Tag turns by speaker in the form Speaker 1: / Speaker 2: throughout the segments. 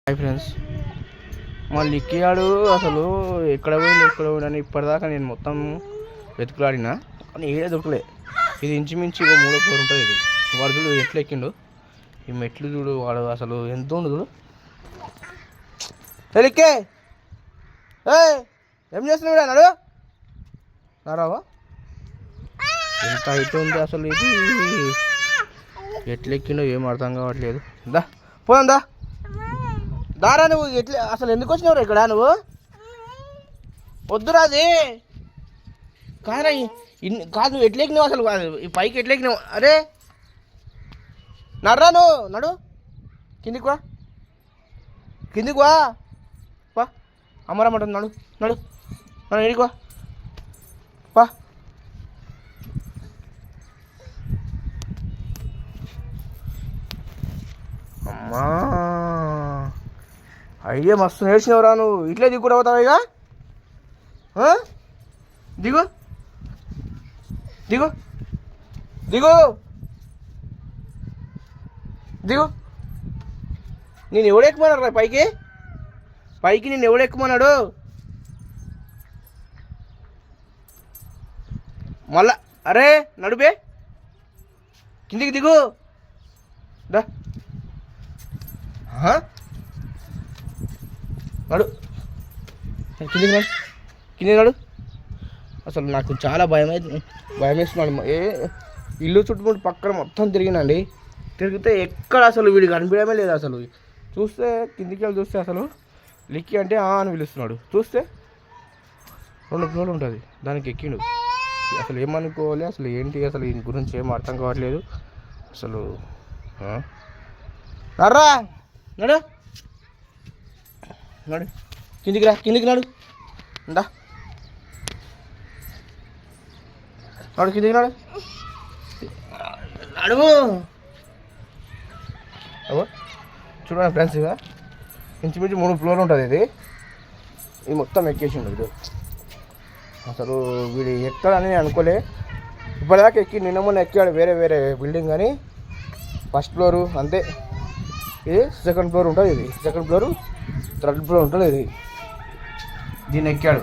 Speaker 1: Hi friends, మా లిక్కియాడు అసలు ఎక్కడ పోయినా ఇప్పటిదాకా నేను మొత్తం వెతుకులాడినా కానీ ఏడే దొరకలే. ఇది ఇంచుమించు 3 ఫ్లోర్ ఉంటుంది. ఇది వాడు చూడు ఎట్లా ఎక్కిండు, ఈ మెట్లు చూడు, వాడు అసలు ఎంత ఉండు చూడు. లిక్కే ఏం చేస్తున్నాడు అన్నాడు నారావా, ఎంత హైట్ ఉంది అసలు. ఇది ఎట్లా ఎక్కిండో ఏం అర్థం కావట్లేదు. దా పోదాం దా దారా. నువ్వు ఎట్లా అసలు ఎందుకు వచ్చినావు ఇక్కడ? నువ్వు వద్దురా, అది కారా కాదు. నువ్వు ఎట్లా ఎక్కినావు అసలు? ఈ పైకి ఎట్లా ఎక్కినావు? అరే నడ్రా, నువ్వు నడు కిందికి వా, కిందికి వా అమ్మరమ్మంటుంది. నడు నడు నడు ఎడికి వా. అమ్మా ఐడియా మస్తు నేర్చినవరా నువ్వు. ఇట్లే దిగు కూడా అవుతావు ఇక. దిగు దిగు దిగు దిగు. నేను ఎవడు ఎక్కుమన్నాడు రా పైకి? పైకి నేను ఎవడు ఎక్కుమన్నాడు? మళ్ళా అరే నడుపే, కిందికి దిగు దా. నడు కిందికి నడు, కిందికి నడు. అసలు నాకు చాలా భయం వేస్తున్నాడు. ఇల్లు చుట్టుముట్టు పక్కన మొత్తం తిరిగినండి. తిరిగితే ఎక్కడ అసలు వీడికి కనిపించడమే లేదు. అసలు చూస్తే కిందికి వెళ్ళి చూస్తే అసలు లిక్కి అంటే అని పిలుస్తున్నాడు. చూస్తే 2 ఫ్లోర్లు ఉంటుంది, దానికి ఎక్కిండు. అసలు ఏమనుకోవాలి, అసలు ఏంటి, అసలు దీని గురించి ఏం అర్థం కావట్లేదు అసలు. నర్రా నడు నడు, కిందికి రా, కిందికి నడు దా, నడు కిందికి నడు నడువు. చూడండి ఫ్రెండ్స్, ఇక ఇంచుమించు 3 ఫ్లోర్లు ఉంటుంది. ఇది మొత్తం ఎక్కేసిండు వీడు. అసలు వీడు ఎక్కడని నేను అనుకోలే. ఇప్పటిదాకా ఎక్కి నిన్న మొన్న ఎక్కాడు వేరే వేరే బిల్డింగ్, కానీ ఫస్ట్ ఫ్లోరు అంతే. ఇది సెకండ్ ఫ్లోర్ ఉంటుంది, ఇది సెకండ్ ఫ్లోరు, థర్డ్ ఫ్లోర్ ఉంటుంది. ఇది దీన్ని ఎక్కాడు.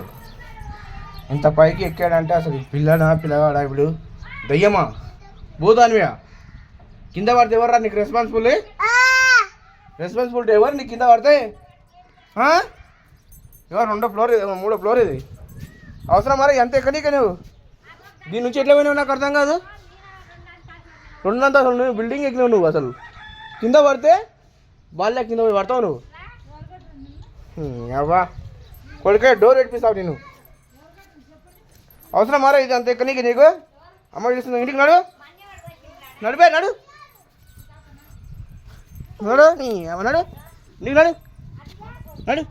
Speaker 1: ఇంత పైకి ఎక్కాడంటే అసలు పిల్లగాడా వీడు? దయ్యమా భూదానివా? కింద పడితే ఎవర్రా నీకు రెస్పాన్సిబిలిటీ ఎవరు నీకు? కింద పడితే ఎవరు? 2వ ఫ్లోర్, 3వ ఫ్లోర్. ఇది అవసరం మరి ఎంత ఎక్కడిక నువ్వు? దీని నుంచి ఎట్లా పోయినావు నాకు అర్థం కాదు. 2 అంతస్తులు నువ్వు బిల్డింగ్ ఎక్కినావు నువ్వు. అసలు కింద పడితే బాల్య కింద పోయి పడతావు నువ్వు. అవ్వా కొడుకే డోర్ పెట్టిస్తావు నేను. అవసరం మారా ఇది అంత ఎక్కడికి నీకు? అమ్మ చూస్తుంది. ఇంటికి నడు, నడిపే నడు నడు, నీ నడు, నీకు నడు నడు.